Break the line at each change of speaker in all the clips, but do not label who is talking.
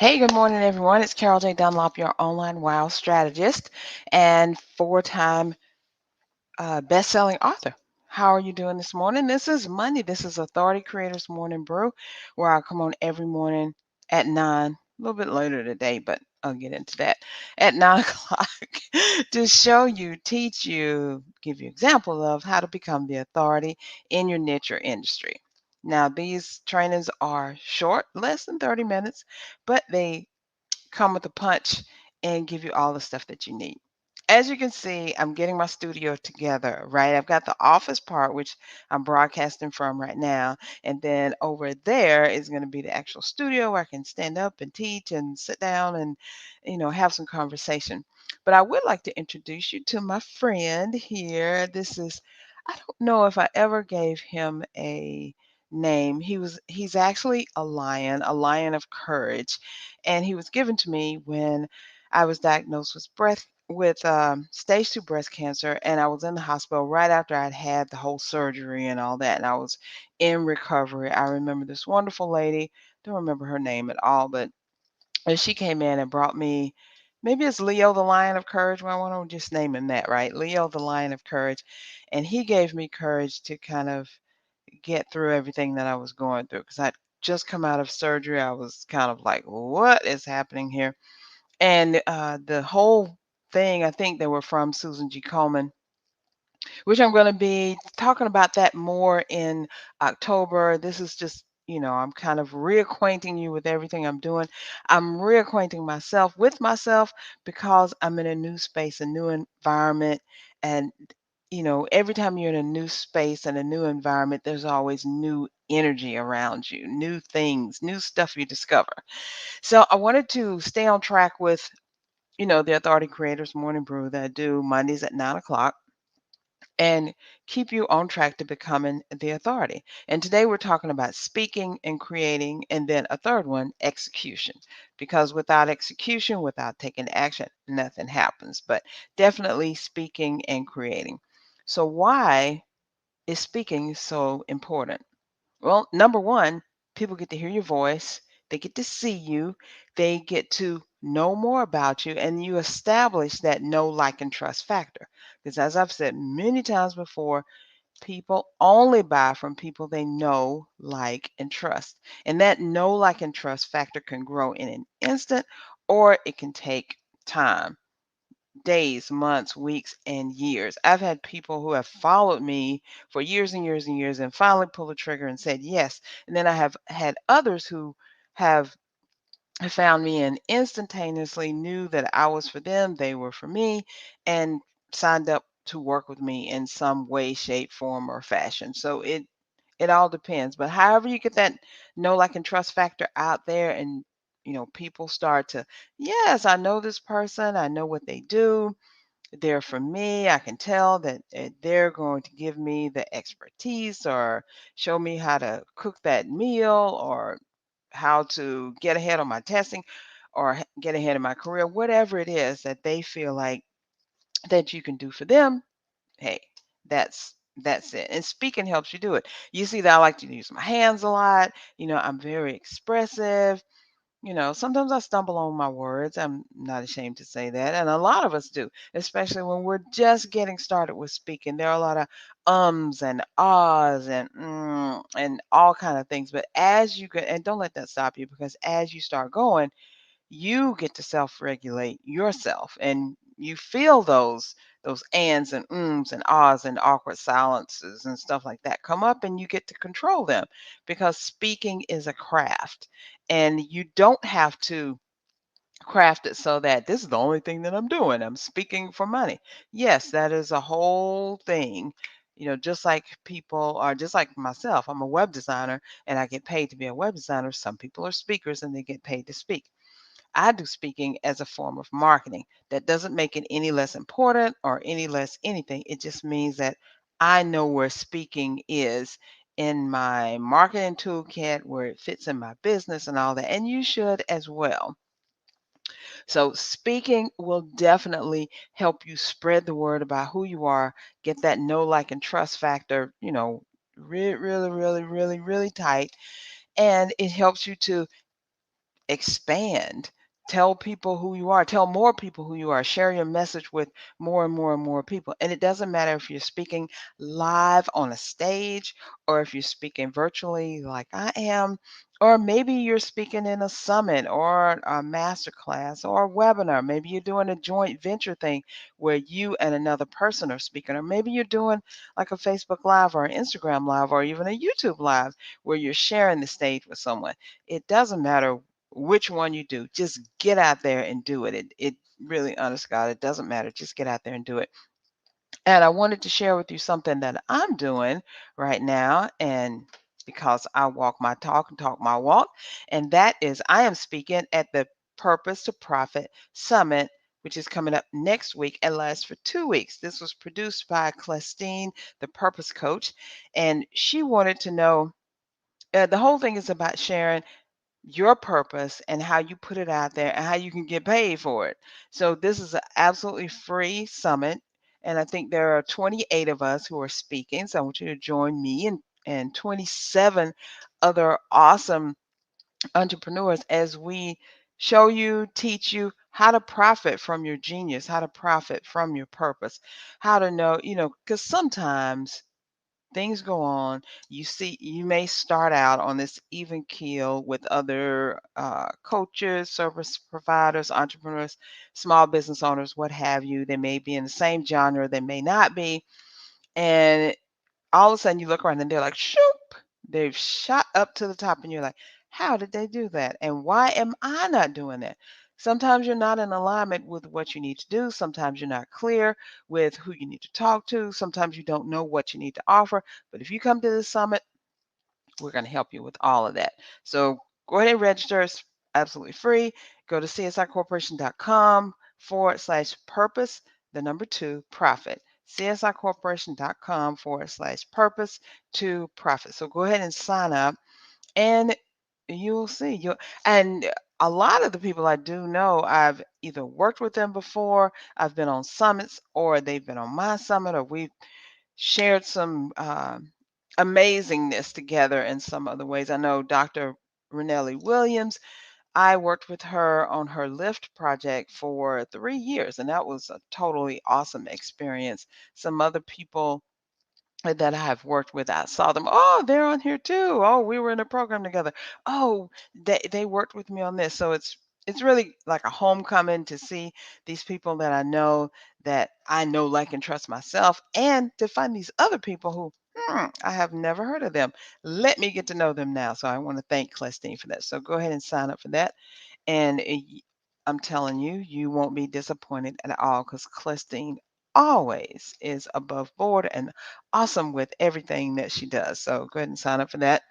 Hey, good morning, everyone. It's Carol J. Dunlop, your online wow strategist and four-time best-selling author. How are you doing this morning? This is Monday. This is Authority Creators Morning Brew, where I come on every morning at 9, a little bit later today, but I'll get into that, at 9 o'clock to show you, teach you, give you example of how to become the authority in your niche or industry. Now, these trainings are short, less than 30 minutes, but they come with a punch and give you all the stuff that you need. As you can see, I'm getting my studio together, right? I've got the office part, which I'm broadcasting from right now. And then over there is going to be the actual studio where I can stand up and teach and sit down and, have some conversation. But I would like to introduce you to my friend here. I don't know if I ever gave him a name. He's actually a lion of courage, and he was given to me when I was diagnosed with stage 2 breast cancer, and I was in the hospital right after I'd had the whole surgery and all that, and I was in recovery. I remember this wonderful lady, don't remember her name at all, but she came in and brought me, maybe it's Leo the Lion of Courage. Well, why don't we just name him that, right? Leo the Lion of Courage. And he gave me courage to kind of get through everything that I was going through because I'd just come out of surgery. I was kind of like, what is happening here? And the whole thing, I think they were from Susan G. Komen, which I'm going to be talking about that more in October. This is just, I'm kind of reacquainting you with everything I'm doing. I'm reacquainting myself with myself because I'm in a new space, a new environment. And, every time you're in a new space and a new environment, there's always new energy around you, new things, new stuff you discover. So I wanted to stay on track with, the Authority Creators Morning Brew that I do Mondays at 9 o'clock and keep you on track to becoming the authority. And today we're talking about speaking and creating, and then a third one, execution. Because without execution, without taking action, nothing happens. But definitely speaking and creating. So, why is speaking so important? Well, number one, people get to hear your voice, they get to see you, they get to know more about you, and you establish that know, like, and trust factor. Because as I've said many times before, people only buy from people they know, like, and trust. And that know, like, and trust factor can grow in an instant or it can take time, days, months, weeks, and years. I've had people who have followed me for years and years and years and finally pulled the trigger and said yes. And then I have had others who have found me and instantaneously knew that I was for them, they were for me, and signed up to work with me in some way, shape, form, or fashion. So it all depends. But however you get that know, like, and trust factor out there and people start to, yes, I know this person, I know what they do, they're for me. I can tell that they're going to give me the expertise or show me how to cook that meal or how to get ahead on my testing or get ahead in my career, whatever it is that they feel like that you can do for them. Hey, that's it. And speaking helps you do it. You see that I like to use my hands a lot. I'm very expressive. Sometimes I stumble on my words. I'm not ashamed to say that. And a lot of us do, especially when we're just getting started with speaking. There are a lot of ums and ahs and and all kind of things. But as you get, and don't let that stop you, because as you start going, you get to self-regulate yourself and you feel those ands and ums and ahs and awkward silences and stuff like that come up, and you get to control them because speaking is a craft, and you don't have to craft it so that this is the only thing that I'm doing. I'm speaking for money. Yes, that is a whole thing. Just like people are, just like myself, I'm a web designer and I get paid to be a web designer. Some people are speakers and they get paid to speak. I do speaking as a form of marketing. That doesn't make it any less important or any less anything. It just means that I know where speaking is in my marketing toolkit, where it fits in my business and all that. And you should as well. So, speaking will definitely help you spread the word about who you are, get that know, like, and trust factor, really, really, really, really, really tight. And it helps you to expand. Tell people who you are. Tell more people who you are. Share your message with more and more and more people. And it doesn't matter if you're speaking live on a stage or if you're speaking virtually like I am, or maybe you're speaking in a summit or a master class or a webinar. Maybe you're doing a joint venture thing where you and another person are speaking, or maybe you're doing like a Facebook Live or an Instagram Live or even a YouTube Live where you're sharing the stage with someone. It doesn't matter which one you do. Just get out there and do it. It really, honest to God, it doesn't matter. Just get out there and do it. And I wanted to share with you something that I'm doing right now. And because I walk my talk and talk my walk, and that is I am speaking at the Purpose to Profit Summit, which is coming up next week and lasts for 2 weeks. This was produced by Clestine, the Purpose Coach, and she wanted to know the whole thing is about sharing your purpose and how you put it out there and how you can get paid for it. So this is an absolutely free summit. And I think there are 28 of us who are speaking. So I want you to join me and 27 other awesome entrepreneurs as we show you, teach you how to profit from your genius, how to profit from your purpose, how to know, because sometimes things go on. You may start out on this even keel with other coaches, service providers, entrepreneurs, small business owners, what have you. They may be in the same genre, they may not be. And all of a sudden you look around and they're like, shoop, they've shot up to the top. And you're like, how did they do that? And why am I not doing that? Sometimes you're not in alignment with what you need to do. Sometimes you're not clear with who you need to talk to. Sometimes you don't know what you need to offer. But if you come to the summit, we're going to help you with all of that. So go ahead and register. It's absolutely free. Go to csicorporation.com/purpose, the number two, profit. csicorporation.com/purpose to profit. So go ahead and sign up and you'll see. And a lot of the people I do know, I've either worked with them before, I've been on summits, or they've been on my summit, or we've shared some amazingness together in some other ways. I know Dr. Renelli Williams, I worked with her on her Lyft project for 3 years, and that was a totally awesome experience. Some other people that I have worked with, I saw them, oh, they're on here too. Oh, we were in a program together. Oh, they worked with me on this. So it's really like a homecoming to see these people that I know, like, and trust myself, and to find these other people who I have never heard of them. Let me get to know them now. So I want to thank Celestine for that. So go ahead and sign up for that. And I'm telling you, you won't be disappointed at all because Celestine always is above board and awesome with everything that she does. So go ahead and sign up for that.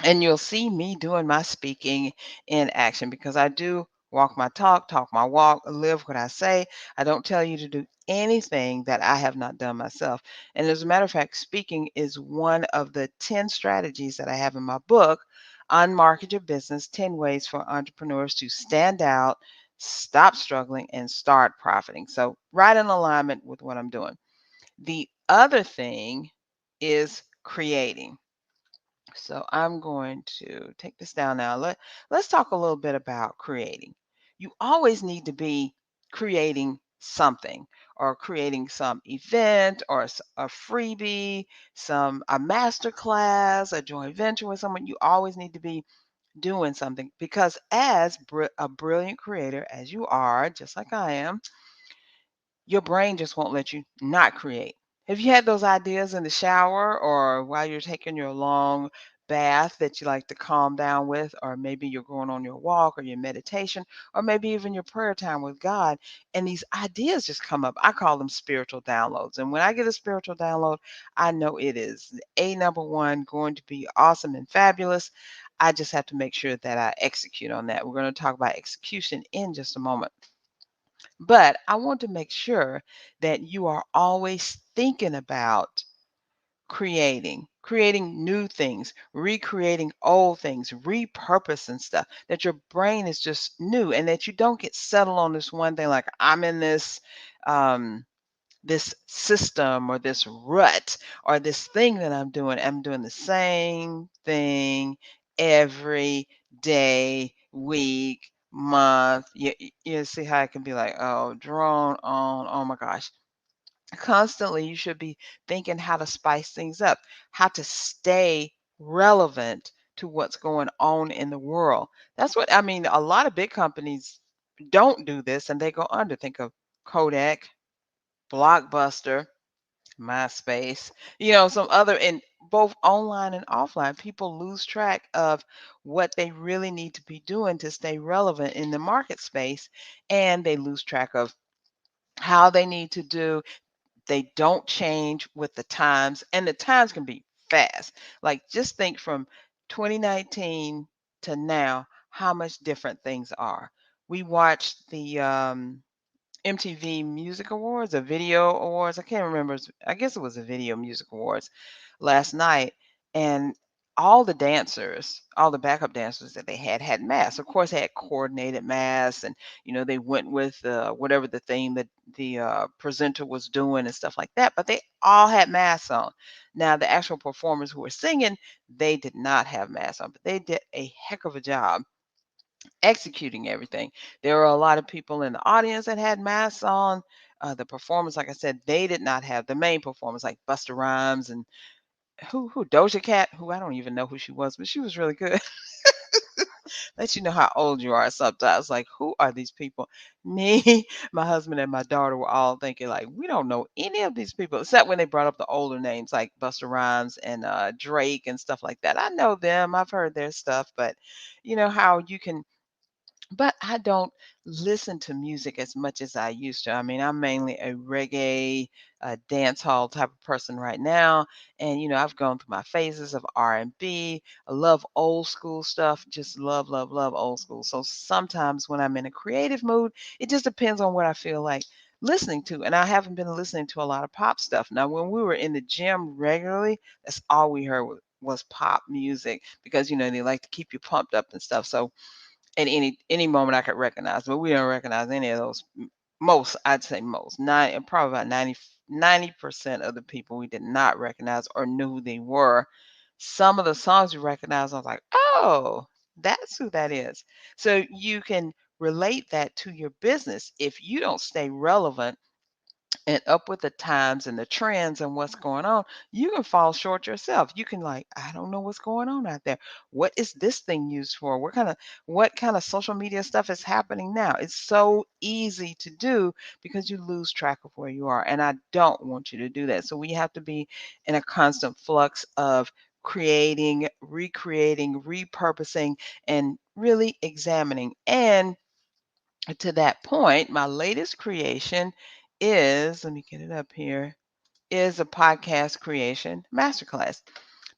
And you'll see me doing my speaking in action because I do walk my talk, talk my walk, live what I say. I don't tell you to do anything that I have not done myself. And as a matter of fact, speaking is one of the 10 strategies that I have in my book, Unmarket Your Business 10 Ways for Entrepreneurs to Stand Out, Stop Struggling, and Start Profiting. So, right in alignment with what I'm doing. The other thing is creating. So I'm going to take this down now. Let's talk a little bit about creating. You always need to be creating something or creating some event or a freebie, a master class, a joint venture with someone. You always need to be doing something because as a brilliant creator, as you are, just like I am, your brain just won't let you not create. Have you had those ideas in the shower or while you're taking your long bath that you like to calm down with, or maybe you're going on your walk or your meditation, or maybe even your prayer time with God, and these ideas just come up? I call them spiritual downloads. And when I get a spiritual download, I know it is a number one going to be awesome and fabulous. I just have to make sure that I execute on that. We're going to talk about execution in just a moment. But I want to make sure that you are always thinking about creating new things, recreating old things, repurposing stuff, that your brain is just new and that you don't get settled on this one thing like I'm in um, this system or this rut or this thing that I'm doing the same thing every day week, month. You see how it can be like, oh, drone on. Oh my gosh. Constantly, you should be thinking how to spice things up, how to stay relevant to what's going on in the world. That's what I mean. A lot of big companies don't do this and they go under. Think of Kodak, Blockbuster, MySpace, some other, and both online and offline, people lose track of what they really need to be doing to stay relevant in the market space, and they lose track of how they need to do. They don't change with the times, and the times can be fast. Like, just think from 2019 to now, how much different things are. We watched the MTV Music Awards, the Video Awards. I can't remember. I guess it was the Video Music Awards last night, and all the dancers, all the backup dancers that they had masks. Of course, they had coordinated masks, and they went with whatever the theme that the presenter was doing and stuff like that. But they all had masks on. Now, the actual performers who were singing, they did not have masks on, but they did a heck of a job executing everything. There were a lot of people in the audience that had masks on. The performers, like I said, they did not have the main performers like Busta Rhymes and who Doja Cat, who I don't even know who she was, but she was really good. Let you know how old you are sometimes. Like, who are these people? Me, my husband, and my daughter were all thinking, like, we don't know any of these people, except when they brought up the older names like Busta Rhymes and Drake and stuff like that. I know them, I've heard their stuff, but how you can, but I don't listen to music as much as I used to. I mean, I'm mainly a reggae, dance hall type of person right now, and I've gone through my phases of R&B. I love old school stuff. Just love, love, love old school. So sometimes when I'm in a creative mood, it just depends on what I feel like listening to. And I haven't been listening to a lot of pop stuff. Now, when we were in the gym regularly, that's all we heard was pop music because they like to keep you pumped up and stuff. So at any moment I could recognize, but we don't recognize any of those. Most, I'd say most, probably about 90% of the people we did not recognize or knew who they were. Some of the songs you recognize, I was like, oh, that's who that is. So you can relate that to your business. If you don't stay relevant and up with the times and the trends and what's going on, you can fall short yourself. You can like, I don't know what's going on out there. What is this thing used for? What kind of social media stuff is happening now? It's so easy to do because you lose track of where you are. And I don't want you to do that. So we have to be in a constant flux of creating, recreating, repurposing, and really examining. And to that point, my latest creation is, let me get it up here, is a podcast creation masterclass.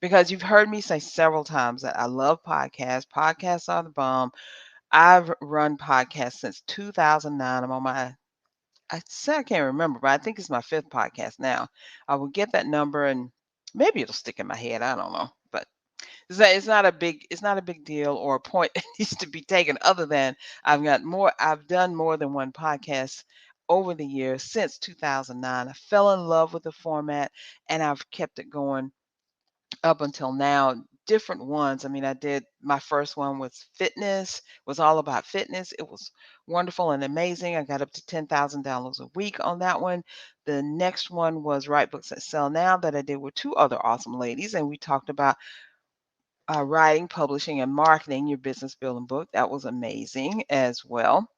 Because you've heard me say several times that I love podcasts. Podcasts are the bomb. I've run podcasts since 2009. I'm on I say I can't remember, but I think it's my fifth podcast now. I will get that number and maybe it'll stick in my head. I don't know. But it's not a big deal or a point that needs to be taken other than I've done more than one podcast over the years since 2009. I fell in love with the format and I've kept it going up until now. Different ones. I mean, I did my first one was all about fitness. It was wonderful and amazing. I got up to 10,000 downloads a week on that one. The next one was Write Books That Sell Now that I did with two other awesome ladies, and we talked about writing, publishing, and marketing your business building book. That was amazing as well.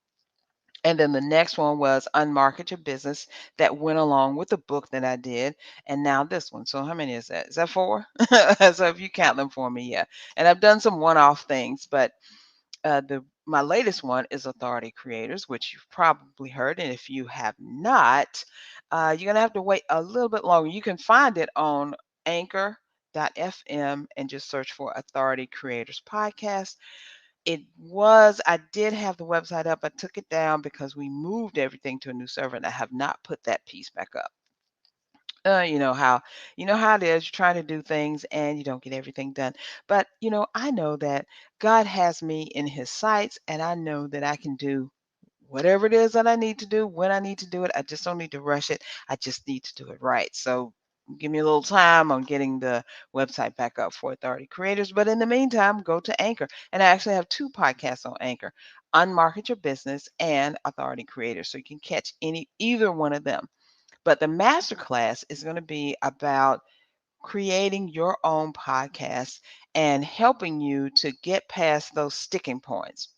And then the next one was Unmarket Your Business that went along with the book that I did. And now this one. So how many is that? Is that four? So if you count them for me, yeah. And I've done some one-off things, but the my latest one is Authority Creators, which you've probably heard. And if you have not, you're gonna have to wait a little bit longer. You can find it on Anchor.fm and just search for Authority Creators Podcast. I did have the website up. I took it down because we moved everything to a new server and I have not put that piece back up. You know how it is. You're trying to do things and you don't get everything done. But I know that God has me in his sights and I know that I can do whatever it is that I need to do when I need to do it. I just don't need to rush it. I just need to do it right. So give me a little time on getting the website back up for Authority Creators. But in the meantime, go to Anchor. And I actually have two podcasts on Anchor, Unmarket Your Business and Authority Creators. So you can catch either one of them. But the masterclass is going to be about creating your own podcast and helping you to get past those sticking points.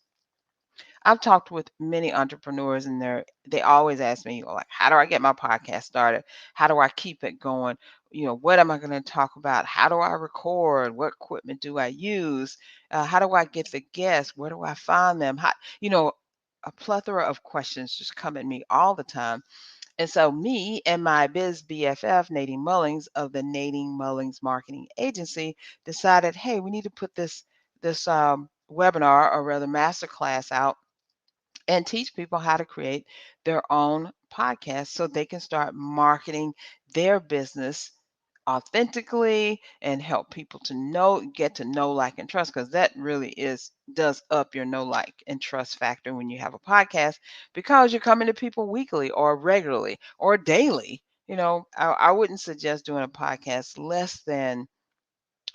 I've talked with many entrepreneurs and they always ask me, like, how do I get my podcast started? How do I keep it going? What am I going to talk about? How do I record? What equipment do I use? How do I get the guests? Where do I find them? You know, a plethora of questions just come at me all the time. And so me and my biz BFF, Nadine Mullings of the Nadine Mullings Marketing Agency, decided, hey, we need to put this webinar, or rather masterclass, out and teach people how to create their own podcast so they can start marketing their business authentically and help people to get to know, like, and trust, because that really does up your know, like, and trust factor when you have a podcast, because you're coming to people weekly or regularly or daily. I wouldn't suggest doing a podcast less than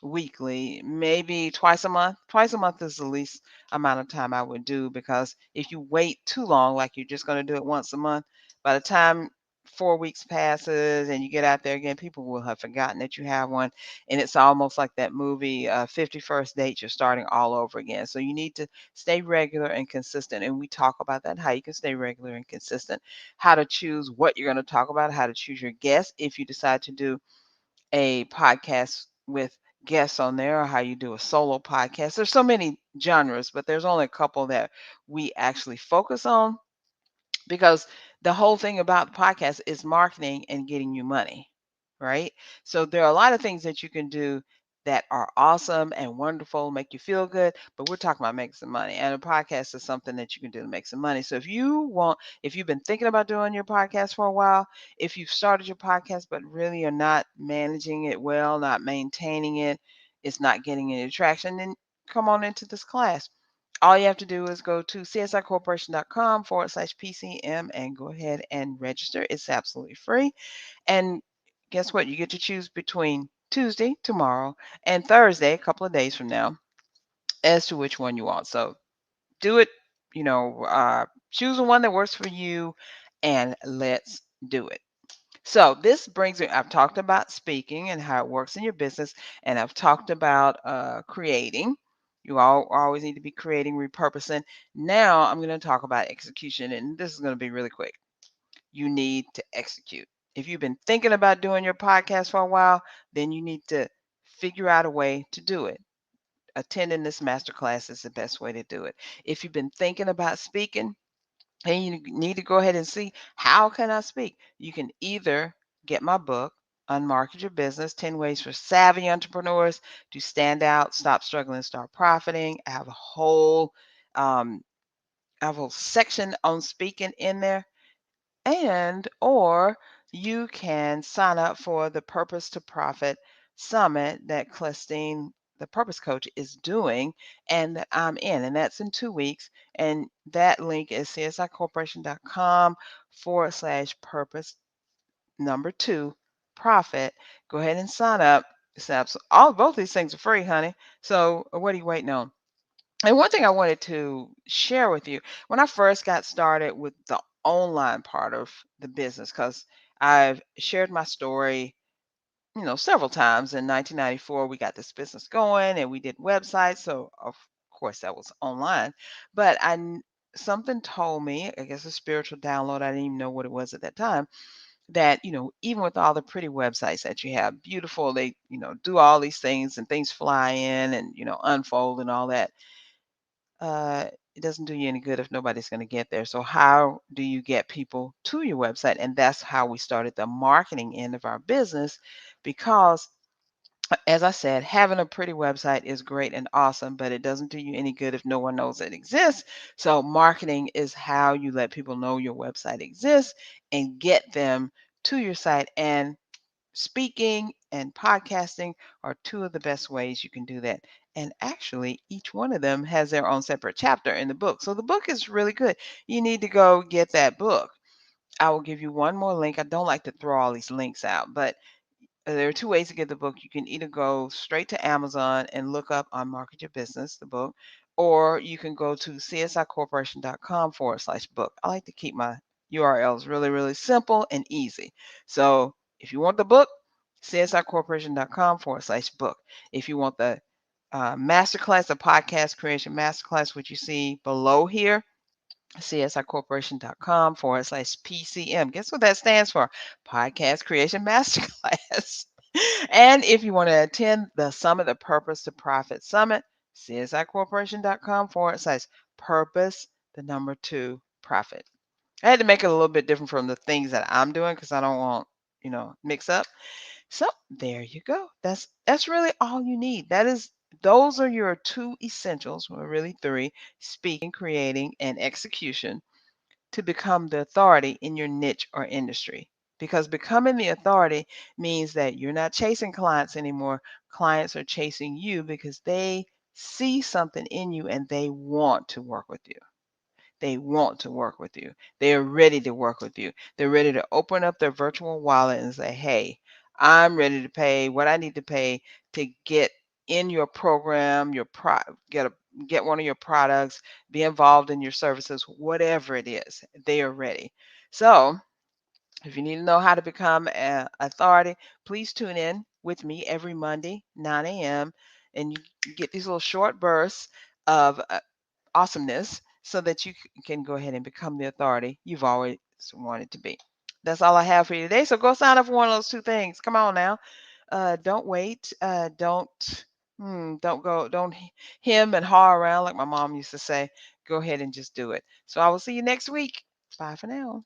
weekly, maybe twice a month. Twice a month is the least amount of time I would do, because if you wait too long, like you're just going to do it once a month, by the time 4 weeks passes and you get out there again, people will have forgotten that you have one. And it's almost like that movie, 51st Dates. You're starting all over again. So you need to stay regular and consistent. And we talk about that, how you can stay regular and consistent, how to choose what you're going to talk about, how to choose your guests if you decide to do a podcast with guests on there, or how you do a solo podcast. There's so many genres, but there's only a couple that we actually focus on, because the whole thing about the podcast is marketing and getting you money, right? So there are a lot of things that you can do that are awesome and wonderful, make you feel good, but we're talking about making some money. And a podcast is something that you can do to make some money. So if you've been thinking about doing your podcast for a while, if you've started your podcast but really are not managing it well, not maintaining it, it's not getting any traction, then come on into this class. All you have to do is go to csicorporation.com/PCM and go ahead and register. It's absolutely free. And guess what? You get to choose between Tuesday, tomorrow, and Thursday, a couple of days from now, as to which one you want. So do it, choose the one that works for you, and let's do it. So this brings me, I've talked about speaking and how it works in your business, and I've talked about creating. You always need to be creating, repurposing. Now I'm going to talk about execution, and this is going to be really quick. You need to execute. If you've been thinking about doing your podcast for a while, then you need to figure out a way to do it. Attending this masterclass is the best way to do it. If you've been thinking about speaking, and you need to go ahead and see, how can I speak? You can either get my book, Unmarket Your Business, 10 Ways for Savvy Entrepreneurs to Stand Out, Stop Struggling, Start Profiting. Um, I have a whole section on speaking in there. Or you can sign up for the Purpose to Profit Summit that Christine, the Purpose Coach, is doing, and that I'm in, and that's in 2 weeks. And that link is csicorporation.com/purpose number two profit. Go ahead and sign up. Both these things are free, honey. So what are you waiting on? And one thing I wanted to share with you, when I first got started with the online part of the business, because I've shared my story, several times. In 1994, we got this business going and we did websites. So of course that was online, but something told me, I guess a spiritual download, I didn't even know what it was at that time, that, even with all the pretty websites that you have, beautiful, they, do all these things and things fly in and, unfold and all that, it doesn't do you any good if nobody's going to get there. So how do you get people to your website? And that's how we started the marketing end of our business, because as I said, having a pretty website is great and awesome, but it doesn't do you any good if no one knows it exists. So marketing is how you let people know your website exists and get them to your site. And speaking and podcasting are two of the best ways you can do that. And actually, each one of them has their own separate chapter in the book. So the book is really good. You need to go get that book. I will give you one more link. I don't like to throw all these links out, but there are two ways to get the book. You can either go straight to Amazon and look up on Market Your Business, the book, or you can go to csicorporation.com/book. I like to keep my URLs really, really simple and easy. So if you want the book, csicorporation.com/book. If you want the masterclass, the podcast creation masterclass, which you see below here, csicorporation.com/PCM. Guess what that stands for? Podcast Creation Masterclass. And if you want to attend the Summit, the Purpose to Profit Summit, csicorporation.com/purpose, the number two, profit. I had to make it a little bit different from the things that I'm doing because I don't want, mix up. So there you go. That's really all you need. Those are your two essentials, well, really three: speaking, creating, and execution to become the authority in your niche or industry. Because becoming the authority means that you're not chasing clients anymore. Clients are chasing you because they see something in you and they want to work with you. They want to work with you. They're ready to work with you. They're ready to open up their virtual wallet and say, hey, I'm ready to pay what I need to pay to get in your program, get one of your products, be involved in your services, whatever it is. They are ready. So if you need to know how to become an authority, please tune in with me every Monday, 9 a.m. And you get these little short bursts of awesomeness so that you can go ahead and become the authority you've always wanted to be. That's all I have for you today. So go sign up for one of those two things. Come on now. Don't wait. Don't hem and haw around like my mom used to say. Go ahead and just do it. So I will see you next week. Bye for now.